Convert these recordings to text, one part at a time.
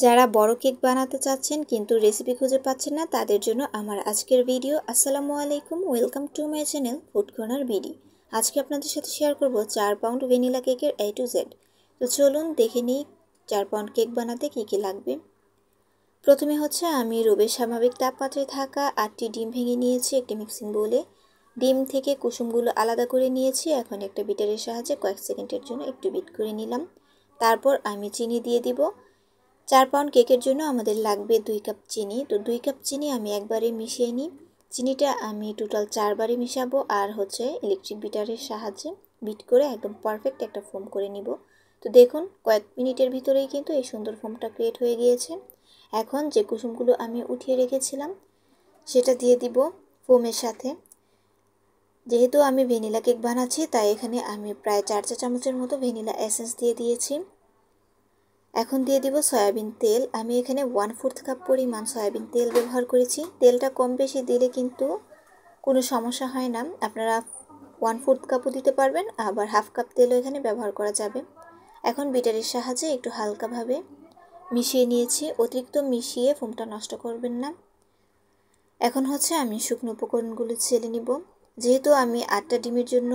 যারা বড় কেক বানাতে চাচ্ছেন কিন্তু রেসিপি খুঁজে পাচ্ছেন না তাদের জন্য আমার আজকের ভিডিও। আসসালামু আলাইকুম, welcome to my channel food corner BD. আজকে আপনাদের সাথে শেয়ার করব 4 পাউন্ড ভ্যানিলা কেকের A to Z। তো চলুন দেখে নিই 4 পাউন্ড কেক বানাতে কী কী লাগবে। প্রথমে হচ্ছে আমি রুমের স্বাভাবিক তাপমাত্রায় থাকা 8টি ডিম ভেঙে নিয়েছি একটি মিক্সিং বোলে। ডিম থেকে কুসুমগুলো আলাদা করে নিয়েছি। এখন একটা বিটারের সাহায্যে কয়েক সেকেন্ডের জন্য একটু বিট করে নিলাম। তারপর আমি চিনি দিয়ে দিব। 4 পাউন্ড কেকের জন্য আমাদের লাগবে 2 কাপ চিনি। তো 2 কাপ চিনি আমি একবারে মিশিয়ে নিই। চিনিটা আমি টোটাল 4 বারে মিশাবো আর হচ্ছে ইলেকট্রিক বিটারের সাহায্যে বিট করে একদম পারফেক্ট একটা ফোম করে নিব। তো দেখুন কয়েক মিনিটের ভিতরেই কিন্তু এই সুন্দর ফোমটা ক্রিয়েট হয়ে গিয়েছে। এখন যে কুসুমগুলো আমি উঠিয়ে রেখেছিলাম সেটা দিয়ে দিব ফোমের সাথে। যেহেতু আমি ভ্যানিলা কেক বানাচ্ছি তাই এখানে আমি প্রায় 4 চা চামচের মতো ভ্যানিলা এসেন্স দিয়ে দিয়েছি। এখন দিয়ে দিব সয়াবিন তেল। আমি এখানে 1/4 কাপ পরিমাণ সয়াবিন তেল ব্যবহার করেছি। তেলটা কম বেশি দিলে কিন্তু কোনো সমস্যা হয় না। আপনারা 1/4 কাপও দিতে পারবেন, আবার হাফ কাপ তেলও এখানে ব্যবহার করা যাবে। এখন বিটারের সাহায্যে একটু হালকাভাবে মিশিয়ে নিয়েছি। অতিরিক্ত মিশিয়ে ফোমটা নষ্ট করবেন না। এখন হচ্ছে আমি শুকনো উপকরণগুলো ছেলে নিব। যেহেতু আমি 8টা ডিমের জন্য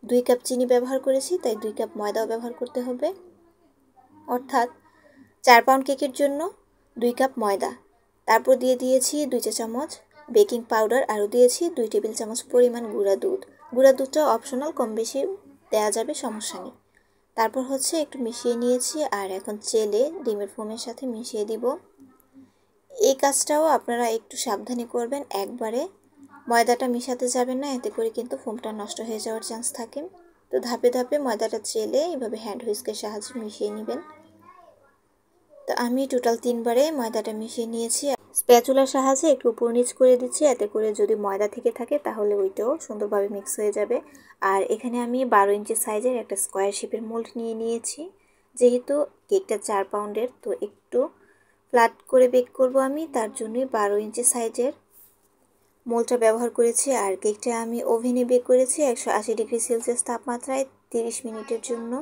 2 কাপ চিনি ব্যবহার করেছি তাই 2 কাপ ময়দাও ব্যবহার করতে হবে। অর্থাৎ 4 পাউন্ড কেকের জন্য 2 কাপ ময়দা। তারপর দিয়ে দিয়েছি 2 চা চামচ বেকিং পাউডার, আরও দিয়েছি 2 টেবিল চামচ পরিমাণ গুঁড়া দুধ। গুঁড়া দুধটা অপশনাল, কম বেশি দেওয়া যাবে, সমস্যা নেই। তারপর হচ্ছে একটু মিশিয়ে নিয়েছি আর এখন চেলে ডিমের ফোমের সাথে মিশিয়ে দিব। এই কাজটাও আপনারা একটু সাবধানে করবেন, একবারে ময়দাটা মিশাতে যাবেন না, এতে করে কিন্তু ফোমটা নষ্ট হয়ে যাওয়ার চান্স থাকে। তো ধাপে ধাপে ময়দাটা চেলে এইভাবে হ্যান্ড হুইস্কের সাহায্যে মিশিয়ে নেবেন। তো আমি টোটাল 3 বারে ময়দাটা মিশিয়ে নিয়েছি। স্প্যাচুলার সাহায্যে একটু উপর নিচ করে দিচ্ছি, এতে করে যদি ময়দা থেকে থাকে তাহলে ওইটাও সুন্দরভাবে মিক্স হয়ে যাবে। আর এখানে আমি 12 ইঞ্চি সাইজের একটা স্কোয়ার শেপের মোল্ড নিয়ে নিয়েছি। যেহেতু কেকটা 4 পাউন্ডের তো একটু ফ্ল্যাট করে বেক করব আমি, তার জন্যই 12 ইঞ্চি সাইজের মোল্ডটা ব্যবহার করেছি। আর কেকটা আমি ওভেনে বেক করেছি 180 ডিগ্রি সেলসিয়াস তাপমাত্রায় 30 মিনিটের জন্য।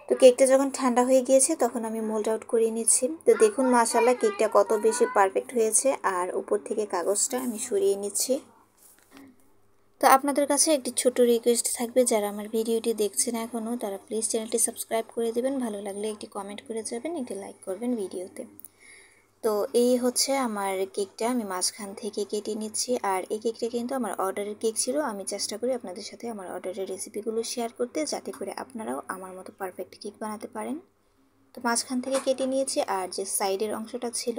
তো কেকটা যখন ঠান্ডা হয়ে গিয়েছে তখন আমি মোল্ড আউট করে নিচ্ছি। তো দেখুন মাশাআল্লাহ কেকটা কত বেশি পারফেক্ট হয়েছে। আর উপর থেকে কাগজটা আমি সরিয়ে নিচ্ছি। তো আপনাদের কাছে একটি ছোট রিকোয়েস্ট থাকবে, যারা আমার ভিডিওটি দেখছেন এখনও তারা প্লিজ চ্যানেলটি সাবস্ক্রাইব করে দেবেন। ভালো লাগলে একটি কমেন্ট করে যাবেন, একটি লাইক করবেন ভিডিওতে। তো এই হচ্ছে আমার কেকটা আমি মাঝখান থেকে কেটে নিচ্ছি। আর এই কেকটা কিন্তু আমার অর্ডারের কেক ছিল। আমি চেষ্টা করি আপনাদের সাথে আমার অর্ডারের রেসিপিগুলো শেয়ার করতে, যাতে করে আপনারাও আমার মতো পারফেক্ট কেক বানাতে পারেন। তো মাঝখান থেকে কেটে নিয়েছি আর যে সাইডের অংশটা ছিল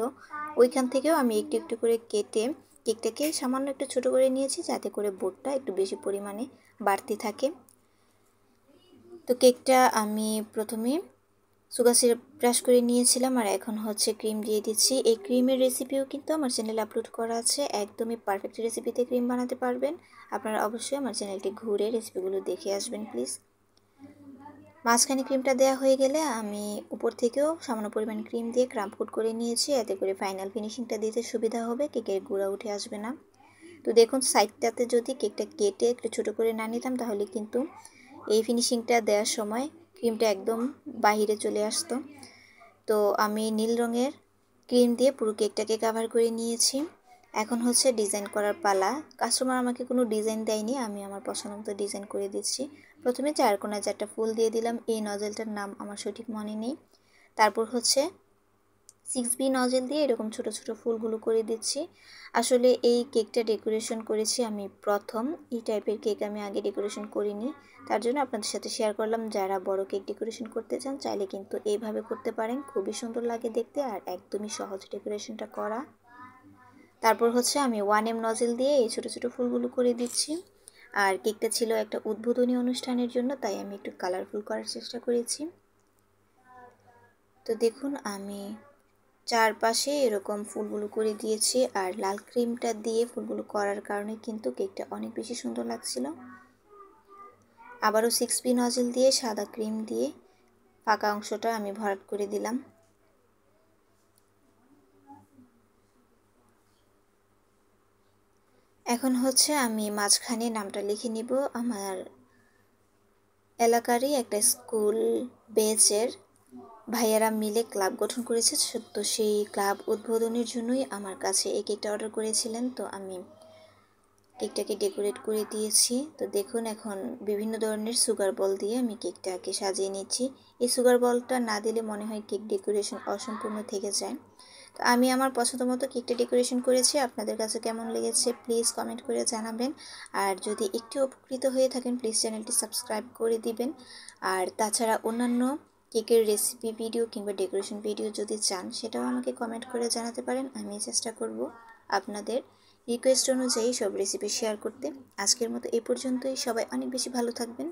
ওইখান থেকেও আমি একটু একটু করে কেটে কেকটাকে সামান্য একটু ছোট করে নিয়েছি, যাতে করে বোর্ডটা একটু বেশি পরিমাণে বাড়তি থাকে। তো কেকটা আমি প্রথমে সুগার সিরাপ ব্রাশ করে নিয়েছিলাম আর এখন হচ্ছে ক্রিম দিয়ে দিচ্ছি। এই ক্রিমের রেসিপিও কিন্তু আমার চ্যানেলে আপলোড করা আছে। একদমই পারফেক্ট রেসিপিতে ক্রিম বানাতে পারবেন। আপনারা অবশ্যই আমার চ্যানেলটি ঘুরে রেসিপিগুলো দেখে আসবেন প্লিজ। মাঝখানে ক্রিমটা দেওয়া হয়ে গেলে আমি উপর থেকেও সামান্য পরিমাণ ক্রিম দিয়ে ক্রাম্প কোট করে নিয়েছি, এতে করে ফাইনাল ফিনিশিংটা দিতে সুবিধা হবে, কেকের গুঁড়া উঠে আসবে না। তো দেখুন সাইডটাতে যদি কেকটা কেটে একটু ছোটো করে না নিতাম তাহলে কিন্তু এই ফিনিশিংটা দেওয়ার সময় ক্রিমটা একদম বাহিরে চলে আসতো। তো আমি নীল রঙের ক্রিম দিয়ে পুরো কেকটাকে কভার করে নিয়েছি। এখন হচ্ছে ডিজাইন করার পালা। কাস্টমার আমাকে কোনো ডিজাইন দেয়নি, আমি আমার পছন্দ মতো ডিজাইন করে দিচ্ছি। প্রথমে 4 কোণায় 4টা ফুল দিয়ে দিলাম। এই নজেলটার নাম আমার সঠিক মনে নেই। তারপর হচ্ছে 6B নজেল দিয়ে এরকম ছোট ছোট ফুলগুলো করে দিচ্ছি। আসলে এই কেকটা ডেকোরেশন করেছি আমি প্রথম। এই টাইপের কেক আমি আগে ডেকোরেশন করিনি, তার জন্য আপনাদের সাথে শেয়ার করলাম। যারা বড় কেক ডেকোরেশন করতে চান চাইলে কিন্তু এইভাবে করতে পারেন, খুবই সুন্দর লাগে দেখতে আর একদমই সহজ ডেকোরেশনটা করা। তারপর হচ্ছে আমি 1M নজেল দিয়ে এই ছোট ছোট ফুলগুলো করে দিচ্ছি। আর কেকটা ছিল একটা উদ্বোধনী অনুষ্ঠানের জন্য, তাই আমি একটু কালারফুল করার চেষ্টা করেছি। তো দেখুন আমি চারপাশে এরকম ফুলগুলো করে দিয়েছি আর লাল ক্রিমটা দিয়ে ফুলগুলো করার কারণে কিন্তু কেকটা অনেক বেশি সুন্দর লাগছিল। আবারও 6B নজেল দিয়ে সাদা ক্রিম দিয়ে ফাঁকা অংশটা আমি ভরাট করে দিলাম। এখন হচ্ছে আমি মাঝখানে নামটা লিখে নিব। আমার এলাকারই একটা স্কুল বেচের ভাইয়ারা মিলে ক্লাব গঠন করেছে। তো সেই ক্লাব উদ্বোধনের জন্যই আমার কাছে এই কেকটা অর্ডার করেছিলেন। তো আমি কেকটাকে ডেকোরেট করে দিয়েছি। তো দেখুন এখন বিভিন্ন ধরনের সুগার বল দিয়ে আমি কেকটাকে সাজিয়ে নিচ্ছি। এই সুগার বলটা না দিলে মনে হয় কেক ডেকোরেশন অসম্পূর্ণ থেকে যায়। তো আমি আমার পছন্দ মতো কেকটা ডেকোরেশন করেছি। আপনাদের কাছে কেমন লেগেছে প্লিজ কমেন্ট করে জানাবেন। আর যদি একটু উপকৃত হয়ে থাকেন প্লিজ চ্যানেলটি সাবস্ক্রাইব করে দিবেন। আর তাছাড়া অন্যান্য কেকের রেসিপি ভিডিও কিংবা ডেকোরেশন ভিডিও যদি চান সেটাও আমাকে কমেন্ট করে জানাতে পারেন। আমি চেষ্টা করব আপনাদের রিকোয়েস্ট অনুযায়ী সব রেসিপি শেয়ার করতে। আজকের মতো এই পর্যন্তই। সবাই অনেক বেশি ভালো থাকবেন।